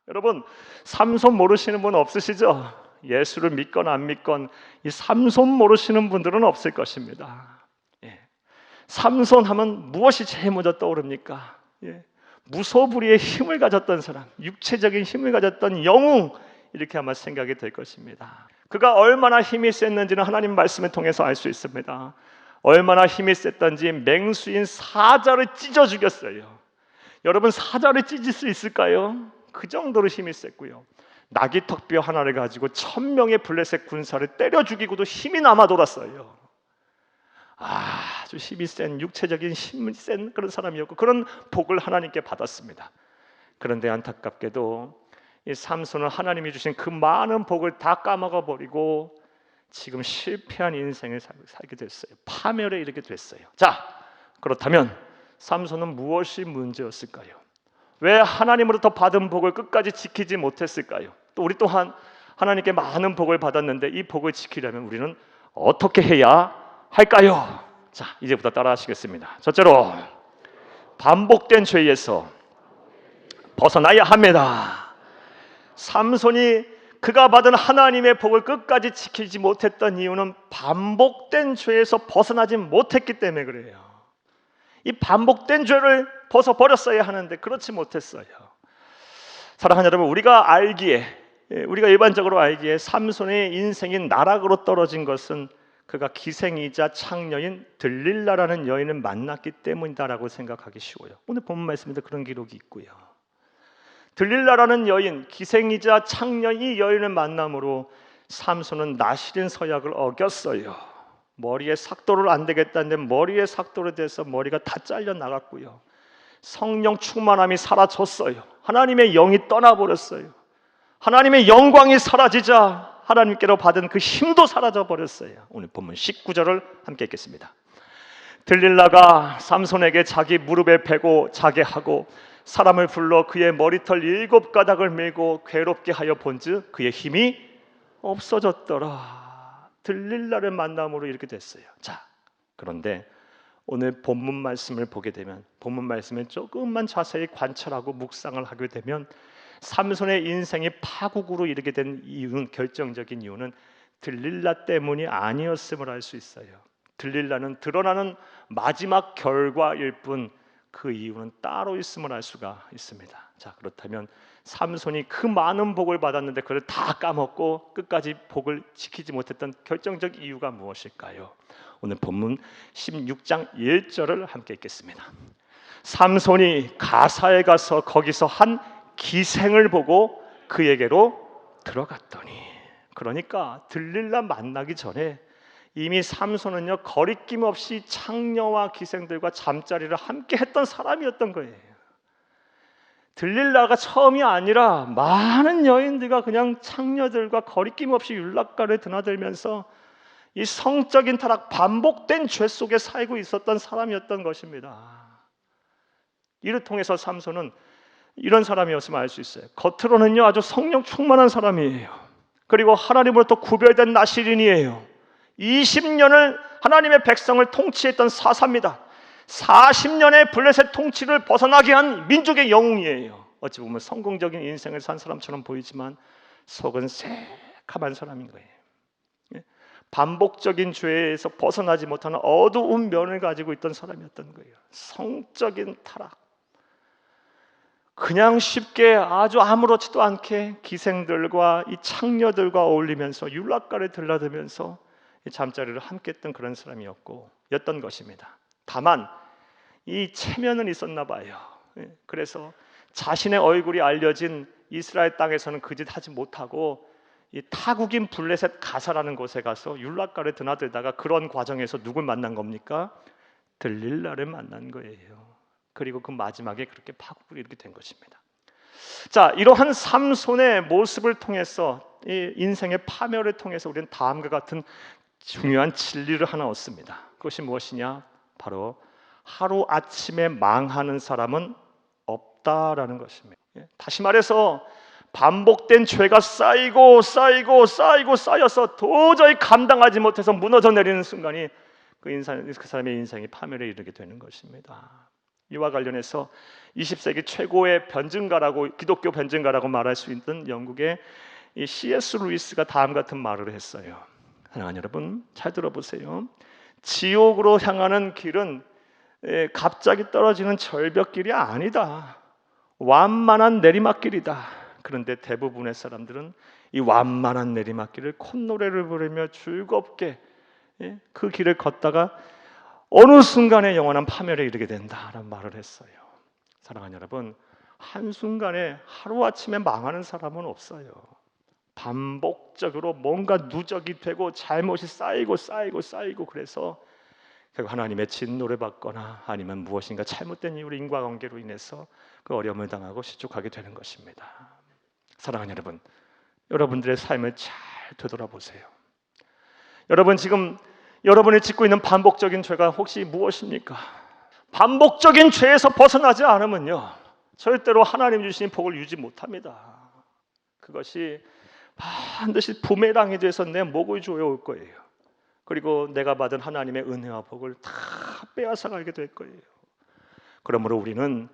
여러분, 삼손 모르시는 분 없으시죠? 예수를 믿건 안 믿건 이 삼손 모르시는 분들은 없을 것입니다. 예. 삼손 하면 무엇이 제일 먼저 떠오릅니까? 예. 무소불위의 힘을 가졌던 사람, 육체적인 힘을 가졌던 영웅, 이렇게 아마 생각이 될 것입니다. 그가 얼마나 힘이 셌는지는 하나님 말씀을 통해서 알 수 있습니다. 얼마나 힘이 셌던지 맹수인 사자를 찢어 죽였어요. 여러분, 사자를 찢을 수 있을까요? 그 정도로 힘이 셌고요. 나귀턱뼈 하나를 가지고 1000명의 블레셋 군사를 때려 죽이고도 힘이 남아 돌았어요. 아주 힘이 센, 육체적인 힘이 센 그런 사람이었고, 그런 복을 하나님께 받았습니다. 그런데 안타깝게도 이 삼손은 하나님이 주신 그 많은 복을 다 까먹어 버리고 지금 실패한 인생을 살게 됐어요. 파멸에 이르게 됐어요. 자, 그렇다면 삼손은 무엇이 문제였을까요? 왜 하나님으로부터 받은 복을 끝까지 지키지 못했을까요? 또 우리 또한 하나님께 많은 복을 받았는데 이 복을 지키려면 우리는 어떻게 해야 할까요? 자, 이제부터 따라 하시겠습니다. 첫째로, 반복된 죄에서 벗어나야 합니다. 삼손이 그가 받은 하나님의 복을 끝까지 지키지 못했던 이유는 반복된 죄에서 벗어나지 못했기 때문에 그래요. 이 반복된 죄를 벗어버렸어야 하는데 그렇지 못했어요. 사랑하는 여러분, 우리가 일반적으로 알기에 삼손의 인생이 나락으로 떨어진 것은 그가 기생이자 창녀인 들릴라라는 여인을 만났기 때문이다라고 생각하기 쉬워요. 오늘 본문 말씀에도 그런 기록이 있고요. 들릴라라는 여인, 기생이자 창녀인 이 여인을 만남으로 삼손은 나시린 서약을 어겼어요. 머리에 삭도를 안 되겠다는데 머리에 삭도를 대서 머리가 다 잘려 나갔고요. 성령 충만함이 사라졌어요. 하나님의 영이 떠나버렸어요. 하나님의 영광이 사라지자 하나님께로 받은 그 힘도 사라져 버렸어요. 오늘 본문 19절을 함께 읽겠습니다. 들릴라가 삼손에게 자기 무릎에 베고 자게 하고 사람을 불러 그의 머리털 7가닥을 밀고 괴롭게 하여 본즉 그의 힘이 없어졌더라. 들릴라를 만남으로 이렇게 됐어요. 자, 그런데 오늘 본문 말씀을 보게 되면, 본문 말씀을 조금만 자세히 관찰하고 묵상을 하게 되면 삼손의 인생이 파국으로 이르게 된 이유는, 결정적인 이유는 들릴라 때문이 아니었음을 알 수 있어요. 들릴라는 드러나는 마지막 결과일 뿐 그 이유는 따로 있음을 알 수가 있습니다. 자, 그렇다면 삼손이 그 많은 복을 받았는데 그걸 다 까먹고 끝까지 복을 지키지 못했던 결정적 이유가 무엇일까요? 오늘 본문 16장 1절을 함께 읽겠습니다. 삼손이 가사에 가서 거기서 한 기생을 보고 그에게로 들어갔더니, 그러니까 들릴라 만나기 전에 이미 삼손은요 거리낌 없이 창녀와 기생들과 잠자리를 함께 했던 사람이었던 거예요. 들릴라가 처음이 아니라 많은 여인들과 그냥 창녀들과 거리낌 없이 율락가를 드나들면서 이 성적인 타락, 반복된 죄 속에 살고 있었던 사람이었던 것입니다. 이를 통해서 삼손은 이런 사람이었음을 알 수 있어요. 겉으로는요 아주 성령 충만한 사람이에요. 그리고 하나님으로부터 구별된 나시린이에요. 20년을 하나님의 백성을 통치했던 사사입니다. 40년의 블레셋 통치를 벗어나게 한 민족의 영웅이에요. 어찌 보면 성공적인 인생을 산 사람처럼 보이지만 속은 새카만 사람인 거예요. 반복적인 죄에서 벗어나지 못하는 어두운 면을 가지고 있던 사람이었던 거예요. 성적인 타락, 그냥 쉽게 아주 아무렇지도 않게 기생들과 이 창녀들과 어울리면서 율락가를 들라들면서 잠자리를 함께 했던 그런 사람이었던 것입니다. 다만 이 체면은 있었나 봐요. 그래서 자신의 얼굴이 알려진 이스라엘 땅에서는 그 짓 하지 못하고 이 타국인 블레셋 가사라는 곳에 가서 율락가를 드나들다가 그런 과정에서 누굴 만난 겁니까? 들릴라를 만난 거예요. 그리고 그 마지막에 그렇게 파국이 이렇게 된 것입니다. 자, 이러한 삼손의 모습을 통해서, 이 인생의 파멸을 통해서 우리는 다음과 같은 중요한 진리를 하나 얻습니다. 그것이 무엇이냐? 바로 하루아침에 망하는 사람은 없다라는 것입니다. 다시 말해서 반복된 죄가 쌓여서 도저히 감당하지 못해서 무너져 내리는 순간이 그 사람의 인생이 파멸에 이르게 되는 것입니다. 이와 관련해서 20세기 최고의 변증가라고, 기독교 변증가라고 말할 수 있는 영국의 이 C.S. 루이스가 다음 같은 말을 했어요. 사랑하는 여러분, 잘 들어보세요. 지옥으로 향하는 길은 갑자기 떨어지는 절벽길이 아니다. 완만한 내리막길이다. 그런데 대부분의 사람들은 이 완만한 내리막길을 콧노래를 부르며 즐겁게 그 길을 걷다가 어느 순간에 영원한 파멸에 이르게 된다라는 말을 했어요. 사랑하는 여러분, 한순간에 하루아침에 망하는 사람은 없어요. 반복적으로 뭔가 누적이 되고 잘못이 쌓이고 그래서 결국 하나님의 진노를 받거나 아니면 무엇인가 잘못된 이유로 인과관계로 인해서 그 어려움을 당하고 실족하게 되는 것입니다. 사랑하는 여러분, 여러분들의 삶을 잘 되돌아보세요. 여러분, 지금 여러분이 짓고 있는 반복적인 죄가 혹시 무엇입니까? 반복적인 죄에서 벗어나지 않으면요, 절대로 하나님 주신 복을 유지 못합니다. 그것이 반드시 부메랑이 돼서 내 목을 조여올 거예요. 그리고 내가 받은 하나님의 은혜와 복을 다 빼앗아가게 될 거예요. 그러므로 우리는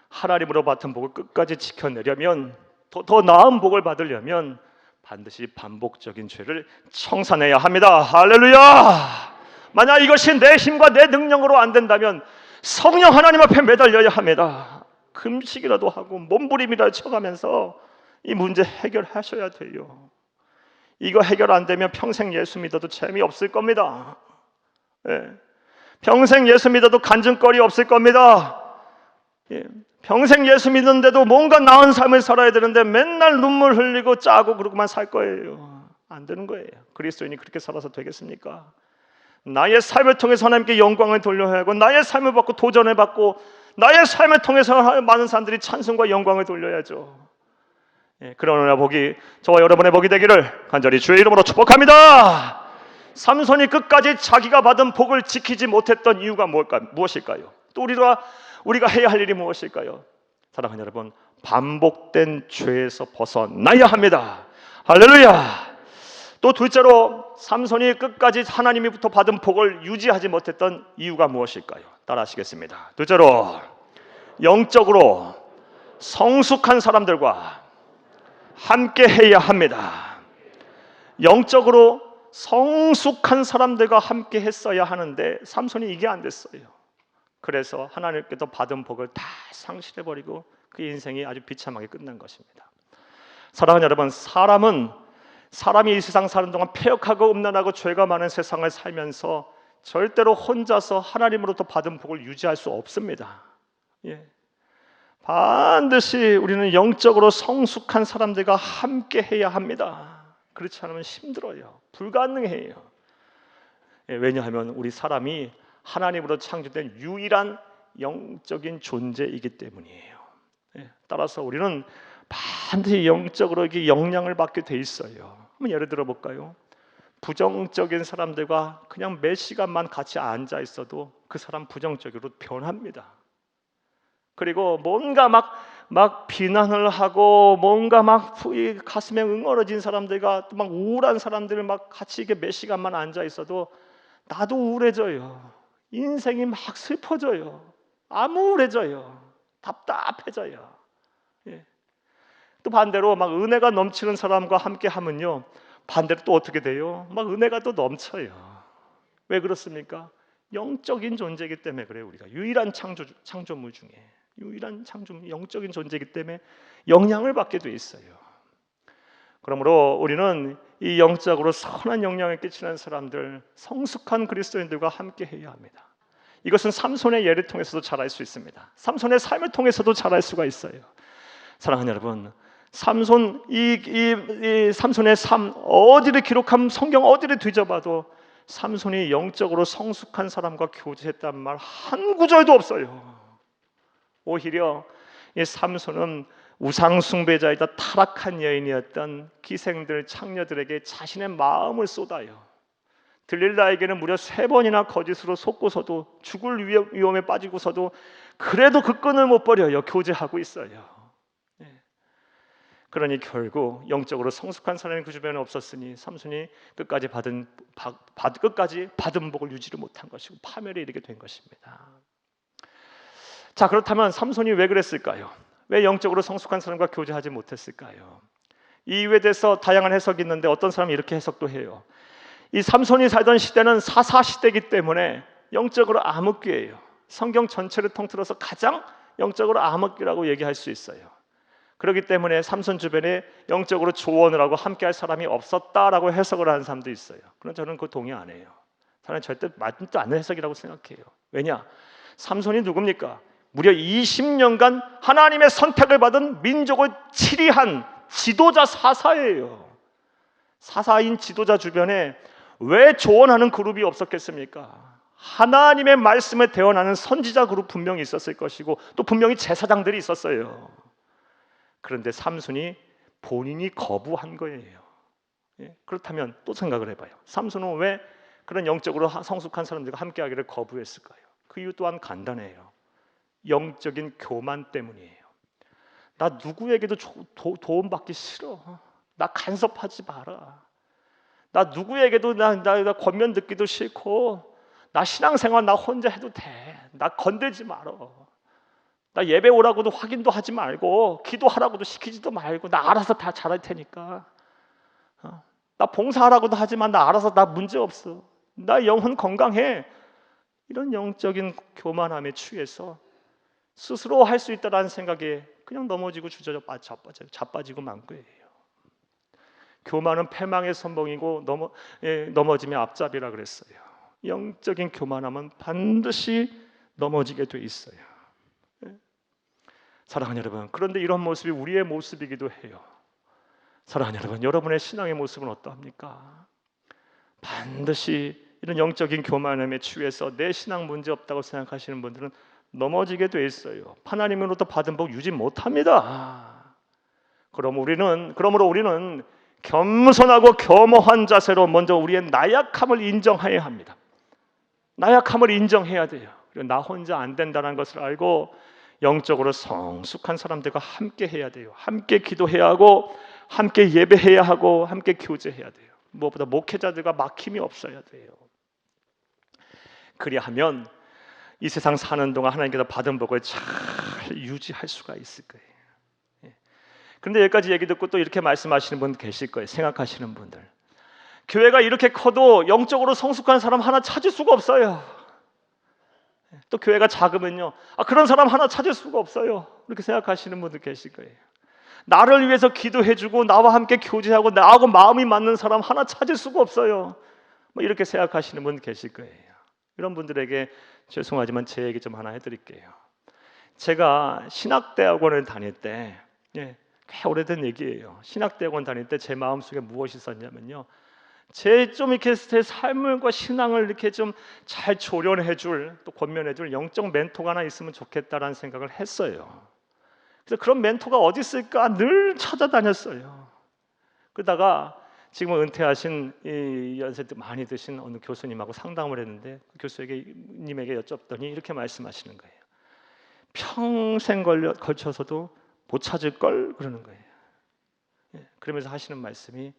하나님으로 받은 복을 끝까지 지켜내려면, 더 나은 복을 받으려면 반드시 반복적인 죄를 청산해야 합니다. 할렐루야! 만약 이것이 내 힘과 내 능력으로 안 된다면 성령 하나님 앞에 매달려야 합니다. 금식이라도 하고 몸부림이라도 쳐가면서 이 문제 해결하셔야 돼요. 이거 해결 안 되면 평생 예수 믿어도 재미없을 겁니다. 평생 예수 믿어도 간증거리 없을 겁니다. 평생 예수 믿는데도 뭔가 나은 삶을 살아야 되는데 맨날 눈물 흘리고 짜고 그러고만 살 거예요. 안 되는 거예요. 그리스도인이 그렇게 살아서 되겠습니까? 나의 삶을 통해서 하나님께 영광을 돌려야 하고, 나의 삶을 받고 도전을 받고, 나의 삶을 통해서 많은 사람들이 찬송과 영광을 돌려야죠. 그러나 복이 저와 여러분의 복이 되기를 간절히 주의 이름으로 축복합니다. 삼손이 끝까지 자기가 받은 복을 지키지 못했던 이유가 무엇일까요? 또 우리가 해야 할 일이 무엇일까요? 사랑하는 여러분, 반복된 죄에서 벗어나야 합니다. 할렐루야! 또 둘째로, 삼손이 끝까지 하나님으로부터 받은 복을 유지하지 못했던 이유가 무엇일까요? 따라하시겠습니다. 둘째로, 영적으로 성숙한 사람들과 함께 해야 합니다. 영적으로 성숙한 사람들과 함께 했어야 하는데 삼손이 이게 안 됐어요. 그래서 하나님께서 받은 복을 다 상실해버리고 그 인생이 아주 비참하게 끝난 것입니다. 사랑하는 여러분, 사람이 이 세상 사는 동안 패역하고 음란하고 죄가 많은 세상을 살면서 절대로 혼자서 하나님으로부터 받은 복을 유지할 수 없습니다. 반드시 우리는 영적으로 성숙한 사람들과 함께 해야 합니다. 그렇지 않으면 힘들어요. 불가능해요. 왜냐하면 우리 사람이 하나님으로 창조된 유일한 영적인 존재이기 때문이에요. 따라서 우리는 반드시 영적으로 영향을 받게 돼 있어요. 한번 예를 들어 볼까요? 부정적인 사람들과 그냥 몇 시간만 같이 앉아 있어도 그 사람 부정적으로 변합니다. 그리고 뭔가 막 비난을 하고 뭔가 막 가슴에 응어러진 사람들과 또 막 우울한 사람들을 막 같이 이렇게 몇 시간만 앉아 있어도 나도 우울해져요. 인생이 막 슬퍼져요. 암울해져요. 답답해져요. 또 반대로 막 은혜가 넘치는 사람과 함께 하면요, 반대로 또 어떻게 돼요? 막 은혜가 또 넘쳐요. 왜 그렇습니까? 영적인 존재이기 때문에 그래요. 우리가 유일한 창조물 중에 유일한 영적인 존재이기 때문에 영향을 받게 돼 있어요. 그러므로 우리는 이 영적으로 선한 영향을 끼치는 사람들, 성숙한 그리스도인들과 함께 해야 합니다. 이것은 삼손의 예를 통해서도 잘할 수 있습니다. 삼손의 삶을 통해서도 잘할 수가 있어요. 사랑하는 여러분, 삼손의 삶, 어디를 기록한 성경 어디를 뒤져봐도 삼손이 영적으로 성숙한 사람과 교제했단 말 한 구절도 없어요. 오히려 이 삼손은 우상 숭배자이다 타락한 여인이었던 기생들 창녀들에게 자신의 마음을 쏟아요. 들릴라에게는 무려 3번이나 거짓으로 속고서도 죽을 위험에 빠지고서도 그래도 그 끈을 못 버려요. 교제하고 있어요. 그러니 결국 영적으로 성숙한 사람이 그 주변에 없었으니 삼손이 끝까지 받은 복을 유지를 못한 것이고 파멸에 이르게 된 것입니다. 자, 그렇다면 삼손이 왜 그랬을까요? 왜 영적으로 성숙한 사람과 교제하지 못했을까요? 이 이유에 대해서 다양한 해석이 있는데 어떤 사람은 이렇게 해석도 해요. 이 삼손이 살던 시대는 사사 시대이기 때문에 영적으로 암흑기예요. 성경 전체를 통틀어서 가장 영적으로 암흑기라고 얘기할 수 있어요. 그렇기 때문에 삼손 주변에 영적으로 조언을 하고 함께할 사람이 없었다라고 해석을 하는 사람도 있어요. 그런데 저는 그거 동의 안 해요. 저는 절대 맞지 않는 해석이라고 생각해요. 왜냐? 삼손이 누굽니까? 무려 20년간 하나님의 선택을 받은 민족을 치리한 지도자 사사예요. 사사인 지도자 주변에 왜 조언하는 그룹이 없었겠습니까? 하나님의 말씀에 대언하는 선지자 그룹 분명히 있었을 것이고 또 분명히 제사장들이 있었어요. 그런데 삼손이 본인이 거부한 거예요. 그렇다면 또 생각을 해봐요. 삼손은 왜 그런 영적으로 성숙한 사람들과 함께하기를 거부했을까요? 그 이유 또한 간단해요. 영적인 교만 때문이에요. 나 누구에게도 도움받기 싫어. 나 간섭하지 마라. 나 누구에게도 나 권면 듣기도 싫고, 나 신앙생활 나 혼자 해도 돼. 나 건들지 말어. 나 예배 오라고도 확인도 하지 말고, 기도하라고도 시키지도 말고, 나 알아서 다 잘할 테니까. 나 봉사하라고도 하지만 나 알아서 나 문제 없어. 나 영혼 건강해. 이런 영적인 교만함에 취해서 스스로 할 수 있다라는 생각에 그냥 넘어지고 자빠지고 만 거예요. 교만은 패망의 선봉이고 넘어지면 앞잡이라 그랬어요. 영적인 교만함은 반드시 넘어지게 돼 있어요. 사랑하는 여러분, 그런데 이런 모습이 우리의 모습이기도 해요. 사랑하는 여러분, 여러분의 신앙의 모습은 어떠합니까? 반드시 이런 영적인 교만함에 취해서 내 신앙 문제 없다고 생각하시는 분들은 넘어지게 돼 있어요. 하나님으로부터 받은 복 유지 못합니다. 그러므로 우리는 겸손하고 겸허한 자세로 먼저 우리의 나약함을 인정해야 합니다. 나약함을 인정해야 돼요. 그리고 나 혼자 안 된다는 것을 알고 영적으로 성숙한 사람들과 함께 해야 돼요. 함께 기도해야 하고 함께 예배해야 하고 함께 교제해야 돼요. 무엇보다 목회자들과 막힘이 없어야 돼요. 그리하면 이 세상 사는 동안 하나님께서 받은 복을 잘 유지할 수가 있을 거예요. 그런데 여기까지 얘기 듣고 또 이렇게 말씀하시는 분 계실 거예요. 생각하시는 분들, 교회가 이렇게 커도 영적으로 성숙한 사람 하나 찾을 수가 없어요. 또 교회가 작으면요, 그런 사람 하나 찾을 수가 없어요. 이렇게 생각하시는 분들 계실 거예요. 나를 위해서 기도해주고 나와 함께 교제하고 나하고 마음이 맞는 사람 하나 찾을 수가 없어요. 이렇게 생각하시는 분 계실 거예요. 이런 분들에게 죄송하지만 제 얘기 좀 하나 해드릴게요. 제가 신학대학원을 다닐 때, 꽤 오래된 얘기예요. 신학대학원 다닐 때 제 마음속에 무엇이 있었냐면요, 제 삶과 신앙을 이렇게 좀 잘 조련해줄, 또 권면해줄 영적 멘토가 하나 있으면 좋겠다라는 생각을 했어요. 그래서 그런 멘토가 어디 있을까 늘 찾아다녔어요. 그러다가 지금 은퇴하신 연세 많이 드신 어느 교수님하고 상담을 했는데 그 교수님에게 여쭤봤더니 이렇게 말씀하시는 거예요. 평생 걸쳐서도 못 찾을 걸 그러는 거예요. 그러면서 하시는 말씀이,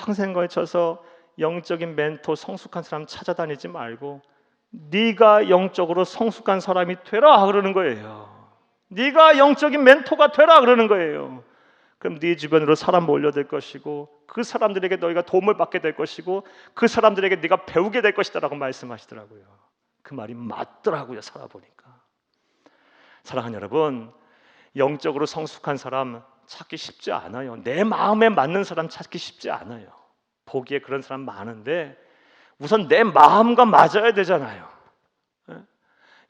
평생 걸쳐서 영적인 멘토 성숙한 사람 찾아다니지 말고 네가 영적으로 성숙한 사람이 되라 그러는 거예요. 네가 영적인 멘토가 되라 그러는 거예요. 그럼 네 주변으로 사람 몰려들 것이고 그 사람들에게 너희가 도움을 받게 될 것이고 그 사람들에게 네가 배우게 될 것이다라고 말씀하시더라고요. 그 말이 맞더라고요. 살아보니까. 사랑하는 여러분, 영적으로 성숙한 사람 찾기 쉽지 않아요. 내 마음에 맞는 사람 찾기 쉽지 않아요. 보기에 그런 사람 많은데 우선 내 마음과 맞아야 되잖아요.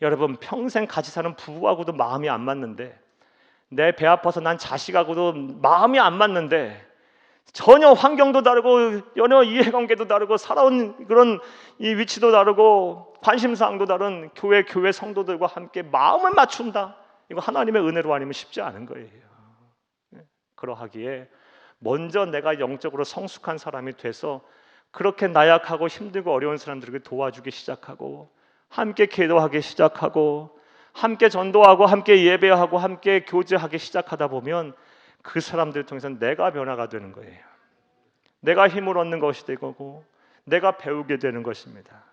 여러분, 평생 같이 사는 부부하고도 마음이 안 맞는데, 내 배 아파서 난 자식하고도 마음이 안 맞는데, 전혀 환경도 다르고 연애 이해관계도 다르고 살아온 그런 이 위치도 다르고 관심사항도 다른 교회 성도들과 함께 마음을 맞춘다, 이거 하나님의 은혜로 아니면 쉽지 않은 거예요. 그러하기에 먼저 내가 영적으로 성숙한 사람이 돼서 그렇게 나약하고 힘들고 어려운 사람들에게 도와주기 시작하고 함께 기도하기 시작하고 함께 전도하고 함께 예배하고 함께 교제하기 시작하다 보면 그 사람들을 통해서 내가 변화가 되는 거예요. 내가 힘을 얻는 것이 되고 내가 배우게 되는 것입니다.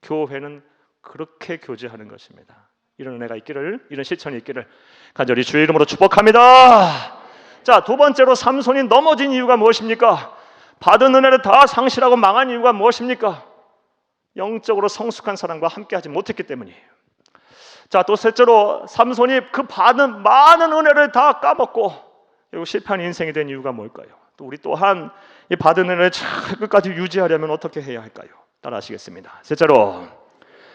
교회는 그렇게 교제하는 것입니다. 이런 은혜가 있기를, 이런 실천이 있기를 간절히 주의 이름으로 축복합니다. 자, 두 번째로 삼손이 넘어진 이유가 무엇입니까? 받은 은혜를 다 상실하고 망한 이유가 무엇입니까? 영적으로 성숙한 사람과 함께하지 못했기 때문이에요. 자, 또 셋째로 삼손이 그 받은 많은 은혜를 다 까먹고 그리고 실패한 인생이 된 이유가 뭘까요? 또 우리 또한 이 받은 은혜를 끝까지 유지하려면 어떻게 해야 할까요? 따라 하시겠습니다. 셋째로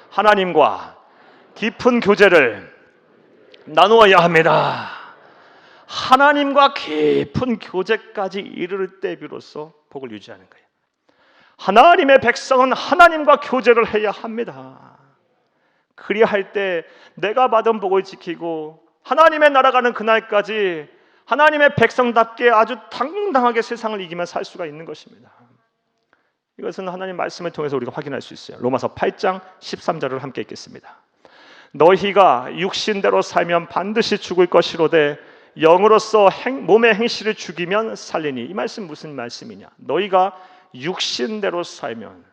하나님과 깊은 교제를 나누어야 합니다. 하나님과 깊은 교제까지 이를 때 비로소 복을 유지하는 거예요. 하나님의 백성은 하나님과 교제를 해야 합니다. 그리할 때 내가 받은 복을 지키고 하나님의 나라가는 그날까지 하나님의 백성답게 아주 당당하게 세상을 이기며 살 수가 있는 것입니다. 이것은 하나님 말씀을 통해서 우리가 확인할 수 있어요. 로마서 8장 13절을 함께 읽겠습니다. 너희가 육신대로 살면 반드시 죽을 것이로되 영으로서 몸의 행실을 죽이면 살리니. 이 말씀 무슨 말씀이냐? 너희가 육신대로 살면,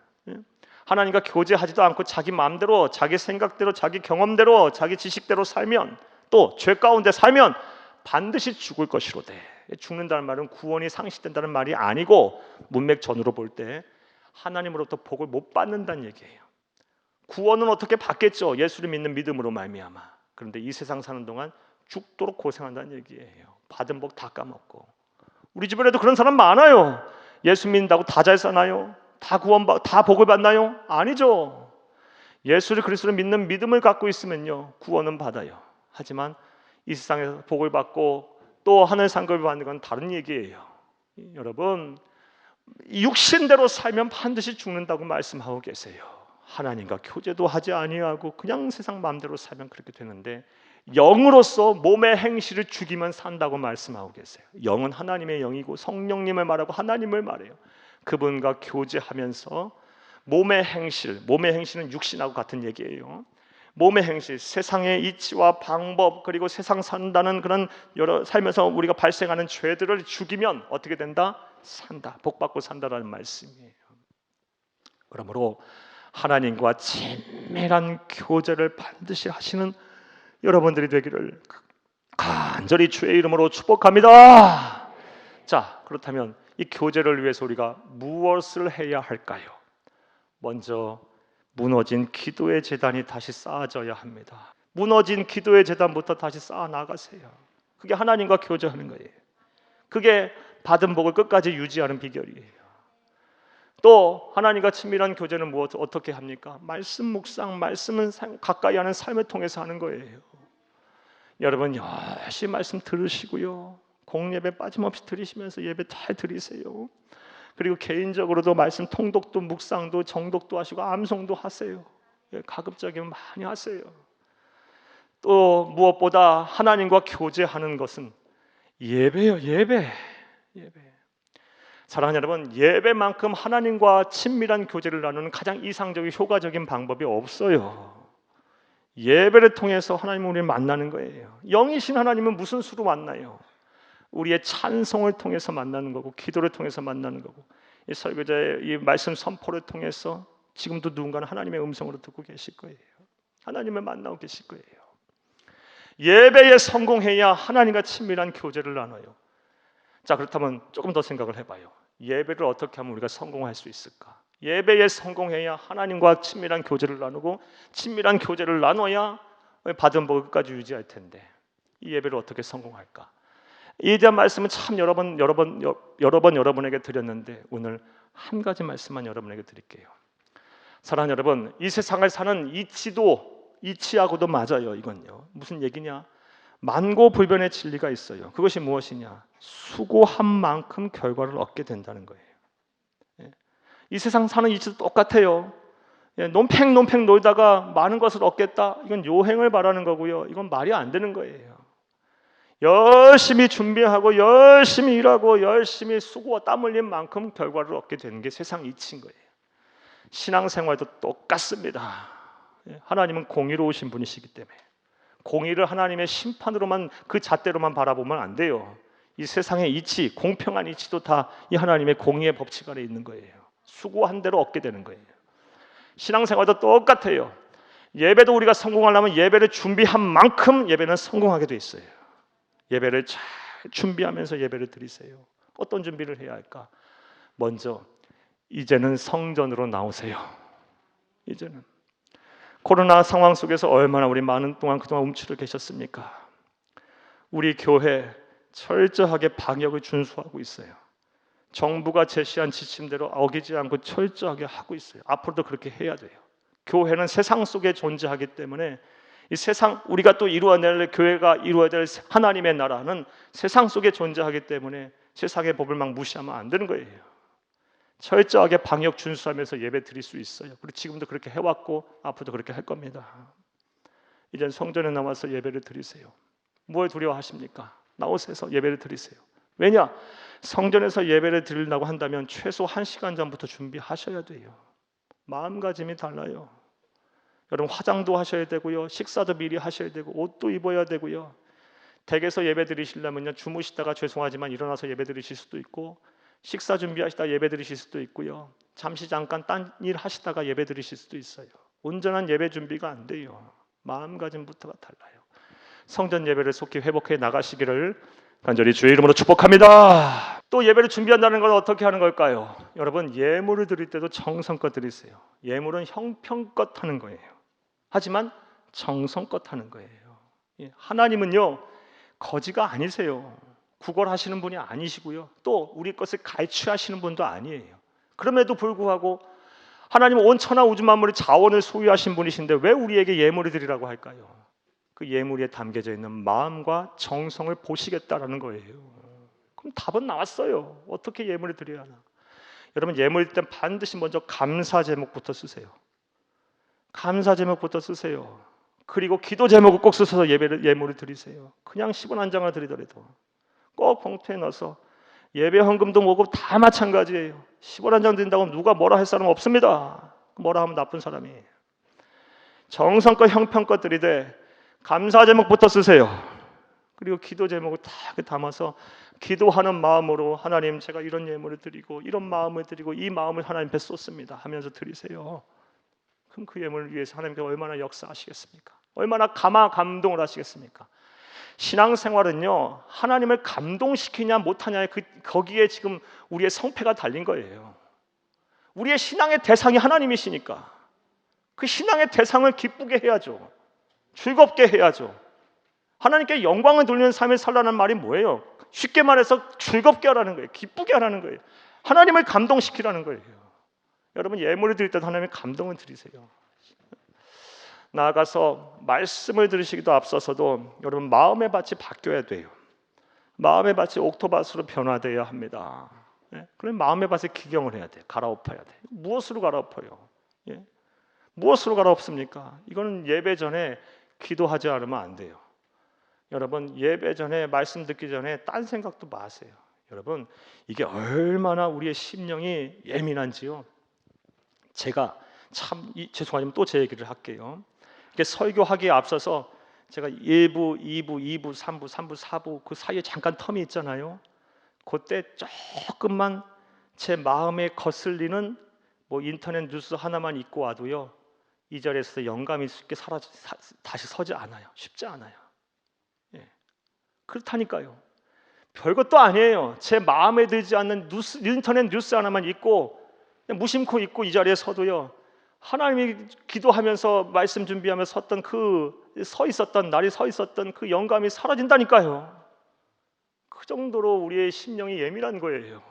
하나님과 교제하지도 않고 자기 마음대로, 자기 생각대로, 자기 경험대로, 자기 지식대로 살면, 또 죄 가운데 살면 반드시 죽을 것이로되. 죽는다는 말은 구원이 상실된다는 말이 아니고 문맥전으로 볼 때 하나님으로부터 복을 못 받는다는 얘기예요. 구원은 어떻게 받겠죠? 예수를 믿는 믿음으로 말미암아. 그런데 이 세상 사는 동안 죽도록 고생한다는 얘기예요. 받은 복 다 까먹고. 우리 주변에도 그런 사람 많아요. 예수 믿는다고 다 잘 사나요? 다 복을 받나요? 아니죠. 예수를 그리스도를 믿는 믿음을 갖고 있으면요, 구원은 받아요. 하지만 이 세상에서 복을 받고 또 하늘 상급을 받는 건 다른 얘기예요. 여러분, 육신대로 살면 반드시 죽는다고 말씀하고 계세요. 하나님과 교제도 하지 아니하고 그냥 세상 마음대로 살면 그렇게 되는데, 영으로서 몸의 행실을 죽이면 산다고 말씀하고 계세요. 영은 하나님의 영이고 성령님을 말하고 하나님을 말해요. 그분과 교제하면서 몸의 행실은 육신하고 같은 얘기예요. 몸의 행실, 세상의 이치와 방법, 그리고 세상 산다는 그런 여러 살면서 우리가 발생하는 죄들을 죽이면 어떻게 된다? 산다. 복받고 산다라는 말씀이에요. 그러므로 하나님과 친밀한 교제를 반드시 하시는 여러분들이 되기를 간절히 주의 이름으로 축복합니다. 자, 그렇다면 이 교제를 위해서 우리가 무엇을 해야 할까요? 먼저 무너진 기도의 제단이 다시 쌓아져야 합니다. 무너진 기도의 제단부터 다시 쌓아 나가세요. 그게 하나님과 교제하는 거예요. 그게 받은 복을 끝까지 유지하는 비결이에요. 또 하나님과 친밀한 교제는 어떻게 합니까? 말씀 묵상, 말씀은 가까이 하는 삶을 통해서 하는 거예요. 여러분 열심히 말씀 들으시고요, 공예배 빠짐없이 들으시면서 예배 잘 드리세요. 그리고 개인적으로도 말씀 통독도 묵상도 정독도 하시고 암송도 하세요. 가급적이면 많이 하세요. 또 무엇보다 하나님과 교제하는 것은 예배예요. 예배. 사랑하는 여러분, 예배만큼 하나님과 친밀한 교제를 나누는 가장 이상적인 효과적인 방법이 없어요. 예배를 통해서 하나님을 우리를 만나는 거예요. 영이신 하나님은 무슨 수로 만나요? 우리의 찬송을 통해서 만나는 거고, 기도를 통해서 만나는 거고, 이 설교자의 이 말씀 선포를 통해서 지금도 누군가는 하나님의 음성으로 듣고 계실 거예요. 하나님을 만나고 계실 거예요. 예배에 성공해야 하나님과 친밀한 교제를 나눠요. 자, 그렇다면 조금 더 생각을 해봐요. 예배를 어떻게 하면 우리가 성공할 수 있을까? 예배에 성공해야 하나님과 친밀한 교제를 나누고, 친밀한 교제를 나눠야 받은 복을 끝까지 유지할 텐데, 이 예배를 어떻게 성공할까? 이에 대한 말씀은 참 여러 번 여러분에게 드렸는데, 오늘 한 가지 말씀만 여러분에게 드릴게요. 사랑하는 여러분, 이 세상을 사는 이치하고도 맞아요. 이건요, 무슨 얘기냐? 만고불변의 진리가 있어요. 그것이 무엇이냐? 수고한 만큼 결과를 얻게 된다는 거예요. 이 세상 사는 이치도 똑같아요. 논팽 놀다가 많은 것을 얻겠다, 이건 요행을 바라는 거고요. 이건 말이 안 되는 거예요. 열심히 준비하고 열심히 일하고 열심히 수고와 땀 흘린 만큼 결과를 얻게 되는 게 세상 이치인 거예요. 신앙생활도 똑같습니다. 하나님은 공의로우신 분이시기 때문에 공의를 하나님의 심판으로만, 그 잣대로만 바라보면 안 돼요. 이 세상의 이치, 공평한 이치도 다 이 하나님의 공의의 법칙 아래 있는 거예요. 수고한 대로 얻게 되는 거예요. 신앙생활도 똑같아요. 예배도 우리가 성공하려면 예배를 준비한 만큼 예배는 성공하게 돼 있어요. 예배를 잘 준비하면서 예배를 드리세요. 어떤 준비를 해야 할까? 먼저 이제는 성전으로 나오세요. 이제는 코로나 상황 속에서 얼마나 우리 많은 동안 그동안 움츠려 계셨습니까? 우리 교회 철저하게 방역을 준수하고 있어요. 정부가 제시한 지침대로 어기지 않고 철저하게 하고 있어요. 앞으로도 그렇게 해야 돼요. 교회는 세상 속에 존재하기 때문에 이 세상 우리가 또 이루어낼 교회가 이루어야 될 하나님의 나라는 세상 속에 존재하기 때문에 세상의 법을 막 무시하면 안 되는 거예요. 철저하게 방역 준수하면서 예배 드릴 수 있어요. 그리고 지금도 그렇게 해왔고 앞으로도 그렇게 할 겁니다. 이젠 성전에 나와서 예배를 드리세요. 뭘 두려워하십니까? 나오셔서 예배를 드리세요. 왜냐? 성전에서 예배를 드리려고 한다면 최소 1시간 전부터 준비하셔야 돼요. 마음가짐이 달라요. 여러분 화장도 하셔야 되고요. 식사도 미리 하셔야 되고 옷도 입어야 되고요. 댁에서 예배 드리시려면요. 주무시다가 죄송하지만 일어나서 예배 드리실 수도 있고 식사 준비하시다 예배 드리실 수도 있고요. 잠시 잠깐 딴 일 하시다가 예배 드리실 수도 있어요. 온전한 예배 준비가 안 돼요. 마음가짐부터가 달라요. 성전 예배를 속히 회복해 나가시기를 간절히 주의 이름으로 축복합니다. 또 예배를 준비한다는 건 어떻게 하는 걸까요? 여러분 예물을 드릴 때도 정성껏 드리세요. 예물은 형편껏 하는 거예요. 하지만 정성껏 하는 거예요. 하나님은요 거지가 아니세요. 구걸하시는 분이 아니시고요. 또 우리 것을 갈취하시는 분도 아니에요. 그럼에도 불구하고 하나님은 온 천하 우주 만물의 자원을 소유하신 분이신데 왜 우리에게 예물을 드리라고 할까요? 그 예물에 담겨져 있는 마음과 정성을 보시겠다라는 거예요. 그럼 답은 나왔어요. 어떻게 예물을 드려야 하나? 여러분 예물일 땐 반드시 먼저 감사 제목부터 쓰세요. 감사 제목부터 쓰세요. 그리고 기도 제목을 꼭 쓰셔서 예물을 드리세요. 그냥 10원 한 장을 드리더라도 꼭 봉투에 넣어서 예배 헌금도 뭐고 다 마찬가지예요. 10원 한 장 드린다고 누가 뭐라 할 사람 없습니다. 뭐라 하면 나쁜 사람이에요. 정성껏 형편껏 드리되 감사 제목부터 쓰세요. 그리고 기도 제목을 다 담아서 기도하는 마음으로 하나님 제가 이런 예물을 드리고 이런 마음을 드리고 이 마음을 하나님 앞에 쏟습니다 하면서 드리세요. 그럼 그 예물을 위해서 하나님께 얼마나 역사하시겠습니까? 얼마나 감동을 하시겠습니까? 신앙생활은요 하나님을 감동시키냐 못하냐에 거기에 지금 우리의 성패가 달린 거예요. 우리의 신앙의 대상이 하나님이시니까 그 신앙의 대상을 기쁘게 해야죠. 즐겁게 해야죠. 하나님께 영광을 돌리는 삶을 살라는 말이 뭐예요? 쉽게 말해서 즐겁게 하라는 거예요. 기쁘게 하라는 거예요. 하나님을 감동시키라는 거예요. 여러분 예물을 드릴 때도 하나님의 감동을 드리세요. 나아가서 말씀을 들으시기도 앞서서도 여러분 마음의 밭이 바뀌어야 돼요. 마음의 밭이 옥토밭으로 변화되어야 합니다. 그럼 마음의 밭에 기경을 해야 돼요. 갈아엎어야 돼요. 무엇으로 갈아엎어요? 무엇으로 갈아엎습니까? 이거는 예배 전에 기도하지 않으면 안 돼요. 여러분 예배 전에 말씀 듣기 전에 딴 생각도 마세요. 여러분 이게 얼마나 우리의 심령이 예민한지요. 제가 참 죄송하지만 또 제 얘기를 할게요. 이게 설교하기에 앞서서 제가 1부, 2부, 2부, 3부, 3부, 4부 그 사이에 잠깐 텀이 있잖아요. 그때 조금만 제 마음에 거슬리는 뭐 인터넷 뉴스 하나만 읽고 와도요. 이 자리에서 영감이 쉽게 다시 서지 않아요. 쉽지 않아요. 그렇다니까요. 별것도 아니에요. 제 마음에 들지 않는 인터넷 뉴스 하나만 읽고 무심코 읽고 이 자리에 서도요. 하나님이 기도하면서 말씀 준비하면서 서 있었던 날이 서 있었던 그 영감이 사라진다니까요. 그 정도로 우리의 심령이 예민한 거예요.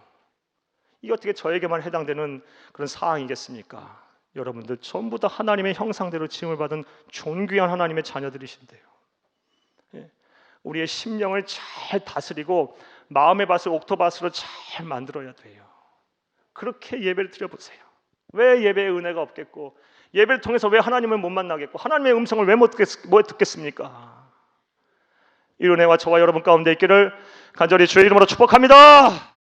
이게 어떻게 저에게만 해당되는 그런 사항이겠습니까? 여러분들 전부 다 하나님의 형상대로 지음을 받은 존귀한 하나님의 자녀들이신데요. 우리의 심령을 잘 다스리고 마음의 밭을 옥토밭으로 잘 만들어야 돼요. 그렇게 예배를 드려보세요. 왜 예배의 은혜가 없겠고 예배를 통해서 왜 하나님을 못 만나겠고 하나님의 음성을 왜 못 듣겠습니까? 이 은혜와 저와 여러분 가운데 있기를 간절히 주의 이름으로 축복합니다.